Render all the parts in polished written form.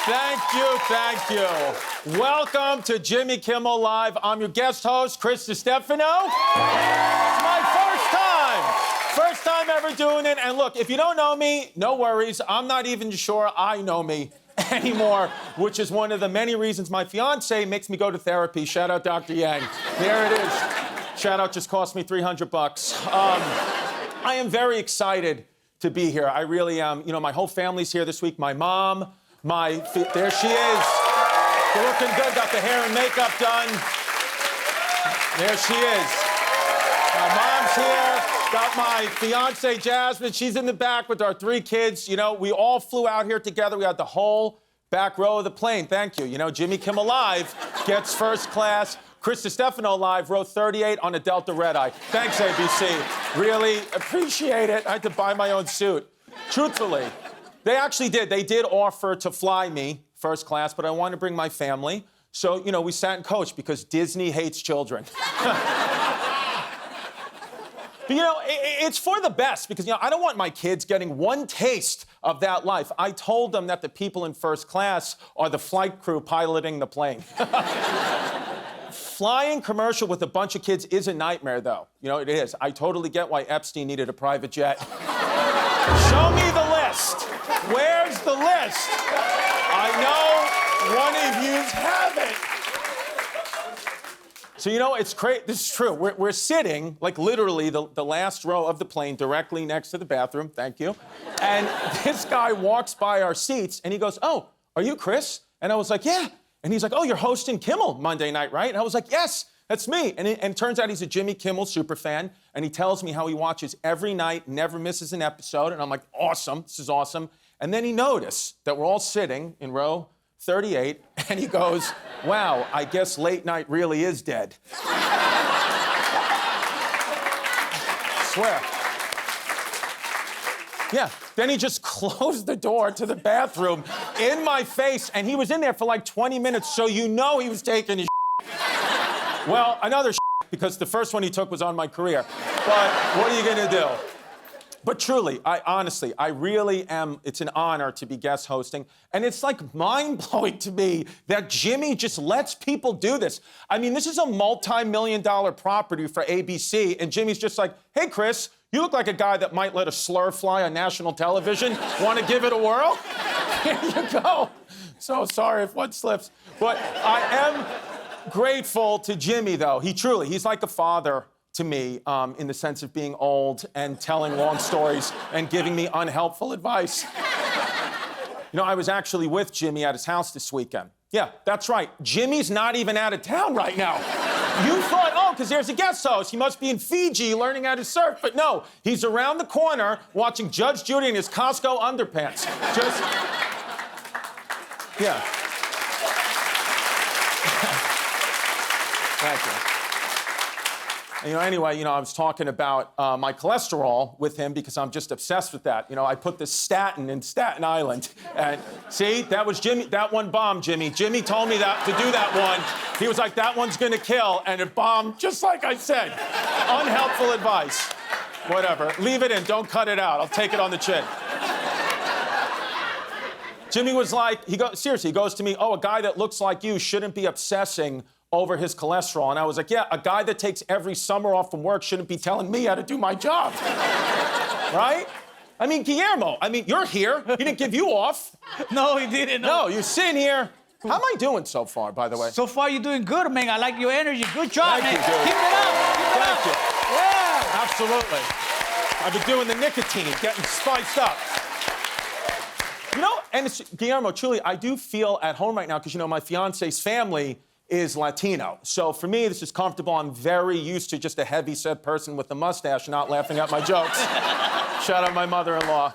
Thank you. Welcome to Jimmy Kimmel Live. I'm your guest host, Chris Distefano. It's my first time ever doing it. And look, if you don't know me, no worries. I'm not even sure I know me anymore, which is one of the many reasons my fiance makes me go to therapy. Shout out Dr. Yang. There it is. Shout out just cost me $300. I am very excited to be here. I really am. You know, my whole family's here this week. My mom, there she is. Looking good, got the hair and makeup done. There she is. My mom's here. Got my fiance, Jasmine. She's in the back with our 3 kids. You know, we all flew out here together. We had the whole back row of the plane. Thank you. You know, Jimmy Kimmel Live gets first class. Chris Distefano Live, row 38 on a Delta Red Eye. Thanks, ABC. Really appreciate it. I had to buy my own suit. Truthfully, they actually did. They did offer to fly me first class, but I wanted to bring my family. So, you know, we sat in coach because Disney hates children. But, you know, it's for the best because, you know, I don't want my kids getting one taste of that life. I told them that the people in first class are the flight crew piloting the plane. Flying commercial with a bunch of kids is a nightmare, though. You know, it is. I totally get why Epstein needed a private jet. Show me the list. Where's the list? I know one of you have it. So, you know, it's crazy. This is true. We're sitting, like, literally the last row of the plane directly next to the bathroom. Thank you. And this guy walks by our seats, and he goes, "Oh, are you Chris?" And I was like, "Yeah." And he's like, "Oh, you're hosting Kimmel Monday night, right?" And I was like, "Yes, that's me." And it turns out he's a Jimmy Kimmel super fan, and he tells me how he watches every night, never misses an episode. And I'm like, "Awesome, this is awesome." And then he noticed that we're all sitting in row 38, and he goes, "Wow, I guess late night really is dead." Swear. Yeah, then he just closed the door to the bathroom in my face, and he was in there for like 20 minutes, so you know he was taking his Well, another because the first one he took was on my career. But what are you gonna do? But truly, I really am, it's an honor to be guest hosting, and it's like mind-blowing to me that Jimmy just lets people do this. I mean, this is a multi-million-dollar property for ABC, and Jimmy's just like, "Hey, Chris, you look like a guy that might let a slur fly on national television. Want to give it a whirl?" Here you go. So sorry if one slips. But I am grateful to Jimmy, though. He's like a father to me in the sense of being old and telling long stories and giving me unhelpful advice. You know, I was actually with Jimmy at his house this weekend. Yeah, that's right. Jimmy's not even out of town right now. You thought, oh, because there's a guest host. He must be in Fiji learning how to surf. But no, he's around the corner watching Judge Judy in his Costco underpants. Just, yeah. Thank you. You know, anyway, you know, I was talking about my cholesterol with him because I'm just obsessed with that. You know, I put the statin in Staten Island. And see, that was Jimmy. That one bombed, Jimmy. Jimmy told me that to do that one. He was like, "That one's gonna kill," and it bombed just like I said. Unhelpful advice. Whatever. Leave it in. Don't cut it out. I'll take it on the chin. Jimmy was like, seriously, he goes to me, "Oh, a guy that looks like you shouldn't be obsessing over his cholesterol." And I was like, "Yeah, a guy that takes every summer off from work shouldn't be telling me how to do my job." Right? I mean, Guillermo, you're here. He didn't give you off. No, he didn't. No, you're sitting here. How am I doing so far, by the way? So far, you're doing good, man. I like your energy. Good job, Thank man. you, dude. Keep it up. Thank you. Yeah. Absolutely. I've been doing the nicotine, getting spiced up. You know, and it's, Guillermo, truly, I do feel at home right now because, you know, my fiance's family is Latino. So for me, this is comfortable. I'm very used to just a heavy-set person with a mustache not laughing at my jokes. Shout out my mother-in-law.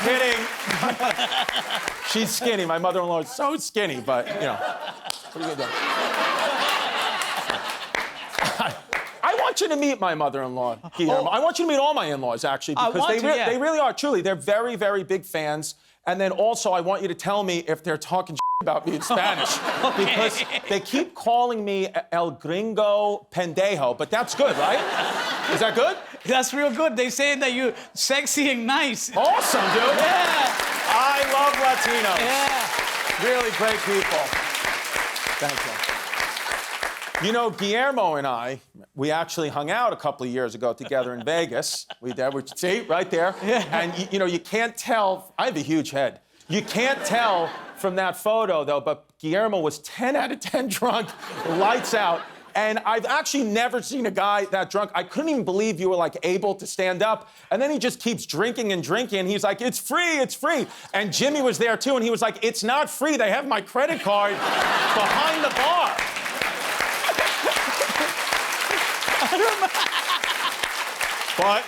Kidding. She's skinny. My mother-in-law is so skinny, but, you know, what are you gonna do? I want you to meet my mother-in-law, Guillermo. I want you to meet all my in-laws, actually, because they really are, truly, they're very, very big fans. And then also, I want you to tell me if they're talking about me in Spanish. Okay. Because they keep calling me El Gringo Pendejo, but that's good, right? Is that good? That's real good. They say that you're sexy and nice. Awesome, dude. Yeah. I Latinos. Yeah. Really great people. Thank you. You know, Guillermo and I, we actually hung out a couple of years ago together in Vegas. We did. See, right there. Yeah. And, you know, you can't tell. I have a huge head. You can't tell from that photo, though, but Guillermo was 10 out of 10 drunk, lights out. And I've actually never seen a guy that drunk. I couldn't even believe you were, like, able to stand up. And then he just keeps drinking and drinking. He's like, it's free, it's free. And Jimmy was there, too, and he was like, it's not free. They have my credit card behind the bar. But,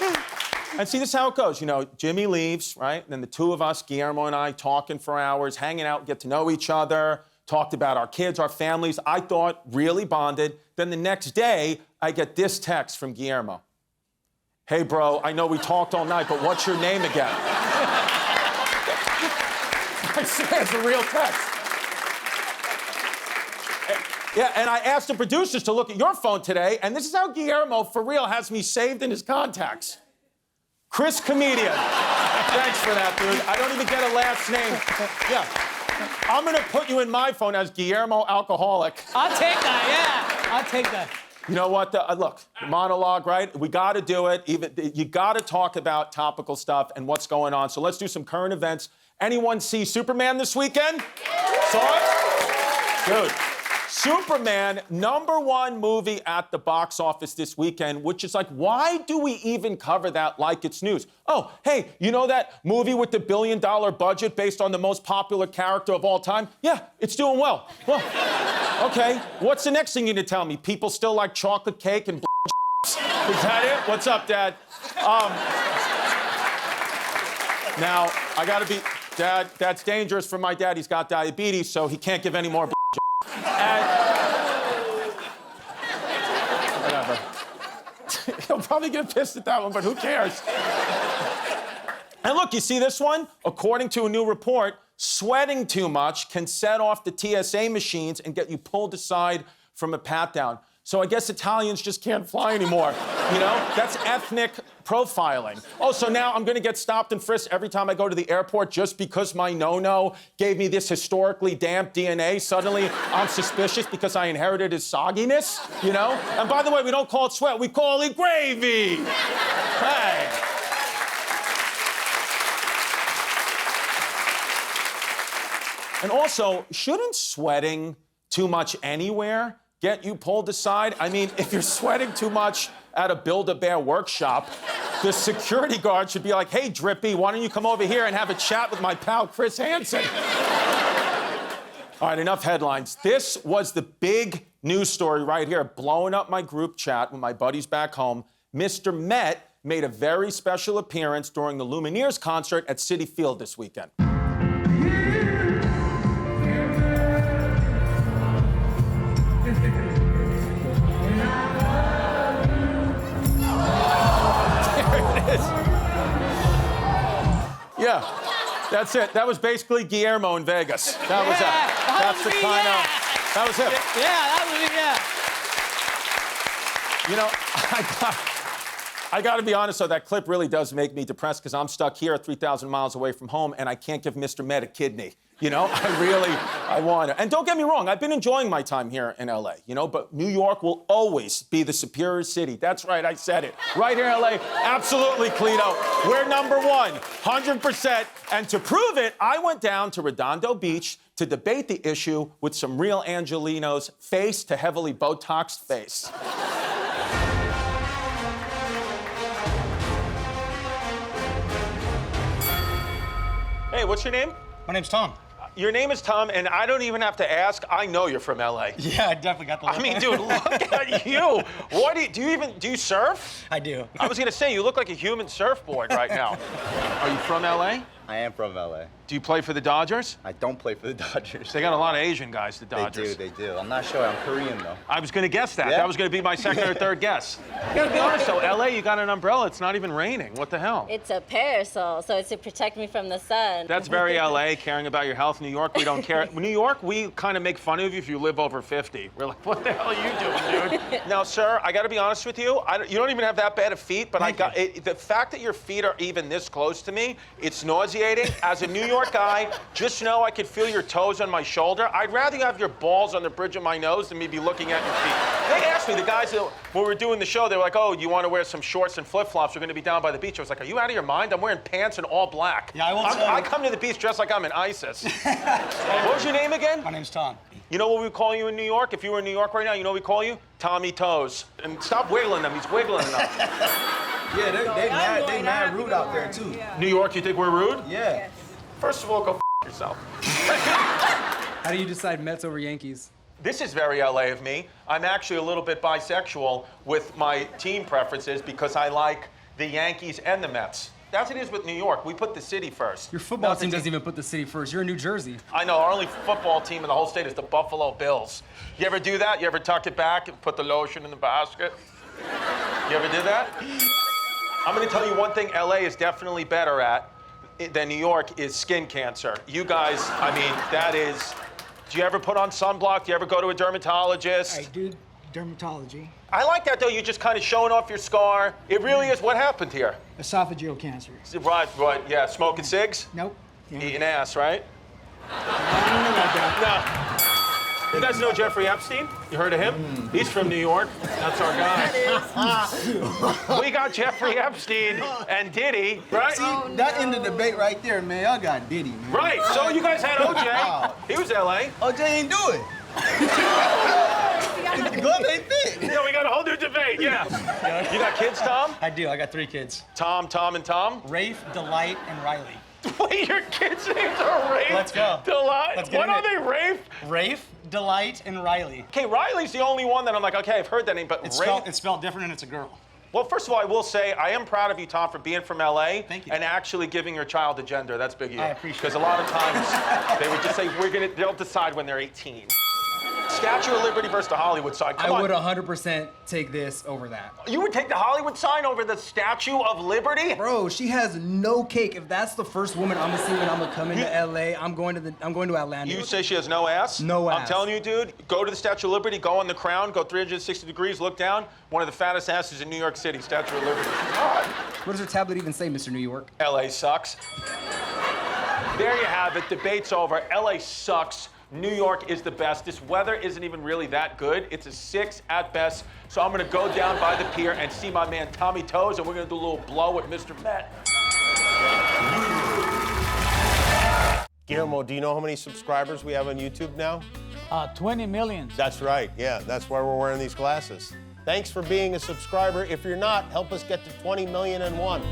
and see, this is how it goes. You know, Jimmy leaves, right? And then the two of us, Guillermo and I, talking for hours, hanging out, get to know each other, talked about our kids, our families. I thought really bonded. Then the next day, I get this text from Guillermo. Hey, bro, I know we talked all night, but what's your name again? I swear, it's a real text. Yeah, and I asked the producers to look at your phone today, and this is how Guillermo, for real, has me saved in his contacts. Chris Comedian. Thanks for that, dude. I don't even get a last name. Yeah. I'm gonna put you in my phone as Guillermo Alcoholic. I'll take that, yeah. I'll take that. You know what? Look, monologue, right? We gotta do it. You gotta talk about topical stuff and what's going on. So let's do some current events. Anyone see Superman this weekend? Saw it? Dude. Superman, #1 movie at the box office this weekend, which is like, why do we even cover that like it's news? Oh, hey, you know that movie with the $1 billion budget based on the most popular character of all time? Yeah, it's doing well. Well, okay, what's the next thing you need to tell me? People still like chocolate cake and Is that it? What's up, Dad? Now, I gotta be, Dad, that's dangerous for my dad. He's got diabetes, so he can't give any more whatever. He'll probably get pissed at that one, but who cares? And look, you see this one? According to a new report, sweating too much can set off the TSA machines and get you pulled aside from a pat-down. So I guess Italians just can't fly anymore, you know? That's ethnic profiling. Oh, so now I'm gonna get stopped and frisked every time I go to the airport just because my no-no gave me this historically damp DNA. Suddenly, I'm suspicious because I inherited his sogginess, you know? And by the way, we don't call it sweat, we call it gravy. Hey. And also, shouldn't sweating too much anywhere get you pulled aside? I mean, if you're sweating too much at a Build-A-Bear workshop, the security guard should be like, hey, Drippy, why don't you come over here and have a chat with my pal, Chris Hansen? All right, enough headlines. This was the big news story right here, blowing up my group chat with my buddies back home. Mr. Met made a very special appearance during the Lumineers concert at Citi Field this weekend. Yeah, that's it. That was basically Guillermo in Vegas. That was it. That's the kind of. That was it. Yeah, that was it, yeah. You know, I got to be honest, though, that clip really does make me depressed because I'm stuck here 3,000 miles away from home and I can't give Mr. Met a kidney. You know, I want to. And don't get me wrong, I've been enjoying my time here in LA, you know, but New York will always be the superior city. That's right, I said it. Right here in LA, absolutely, Clito. We're #1, 100%. And to prove it, I went down to Redondo Beach to debate the issue with some real Angelinos, face to heavily Botoxed face. Hey, what's your name? My name's Tom. Your name is Tom, and I don't even have to ask. I know you're from LA. Yeah, I definitely got the look. I mean, dude, look at you. What do you surf? I do. I was gonna say, you look like a human surfboard right now. Are you from LA? I am from LA. Do you play for the Dodgers? I don't play for the Dodgers. They got a lot of Asian guys, the Dodgers. They do. I'm not sure. I'm Korean, though. I was gonna guess that. Yeah? That was gonna be my second or third guess. You gotta be honest, though, LA, you got an umbrella. It's not even raining. What the hell? It's a parasol, so it's to protect me from the sun. That's very LA, caring about your health. New York, we don't care. New York, we kind of make fun of you if you live over 50. We're like, what the hell are you doing, dude? Now, sir, I gotta be honest with you. You don't even have that bad of feet, but the fact that your feet are even this close to me, it's nauseating. nauseating. As a New York guy, just know I could feel your toes on my shoulder. I'd rather you have your balls on the bridge of my nose than me be looking at your feet. They asked me, the guys that, when we were doing the show, they were like, oh, do you want to wear some shorts and flip-flops? We're going to be down by the beach. I was like, are you out of your mind? I'm wearing pants and all black. Yeah, I won't tell you. I come to the beach dressed like I'm in ISIS. What was your name again? My name's Tom. You know what we call you in New York? If you were in New York right now, you know what we call you? Tommy Toes. And stop wiggling them. He's wiggling them. Yeah, they mad rude out there too. New York, you think we're rude? Yeah. First of all, go yourself. How do you decide Mets over Yankees? This is very LA of me. I'm actually a little bit bisexual with my team preferences because I like the Yankees and the Mets. As it is with New York, we put the city first. Your football Not the team doesn't even put the city first. You're in New Jersey. I know, our only football team in the whole state is the Buffalo Bills. You ever do that? You ever tuck it back and put the lotion in the basket? You ever do that? I'm gonna tell you one thing LA is definitely better at than New York is skin cancer. You guys, I mean, that is, do you ever put on sunblock? Do you ever go to a dermatologist? I do dermatology. I like that though, you're just kind of showing off your scar. It really is, what happened here? Esophageal cancer. Right, yeah, smoking cigs? Nope. Yeah. Eating ass, right? I don't know about that. No. You guys know Jeffrey Epstein? You heard of him? He's from New York. That's our guy. We got Jeffrey Epstein and Diddy, right? See, that ended the debate right there, man. Y'all got Diddy, man. Right, so you guys had OJ. He was LA. OJ ain't do it. Gloves ain't fit. Yeah, we got a whole new debate, yeah. You got kids, Tom? I do. I got 3 kids. Tom, and Tom? Rafe, Delight, and Riley. Wait, your kids' names are Rafe? Let's go. Delight? Let's get What in are it. they, Rafe? Rafe, Delight, and Riley. Okay, Riley's the only one that I'm like, okay, I've heard that name, but It's Rafe? spelled different and it's a girl. Well, first of all, I will say I am proud of you, Tom, for being from LA Thank you. and actually giving your child a gender. That's big of you. I appreciate Because a lot of times they would just say, they'll decide when they're 18. Statue of Liberty versus the Hollywood sign. Come I on. would 100% take this over that. You would take the Hollywood sign over the Statue of Liberty? Bro, she has no cake. If that's the first woman I'm gonna see when I'm gonna come into LA, I'm going to Atlanta. You say she has no ass? No I'm ass. telling you, dude, go to the Statue of Liberty, go on the crown, go 360 degrees, look down. One of the fattest asses in New York City, Statue of Liberty. She's hot. What does her tablet even say, Mr. New York? LA sucks. There you have it, debate's over. LA sucks. New York is the best. This weather isn't even really that good. It's a 6 at best. So I'm gonna go down by the pier and see my man Tommy Toes, and we're gonna do a little blow with Mr. Met. Guillermo, do you know how many subscribers we have on YouTube now? 20 million. That's right, yeah, that's why we're wearing these glasses. Thanks for being a subscriber. If you're not, help us get to 20,000,001.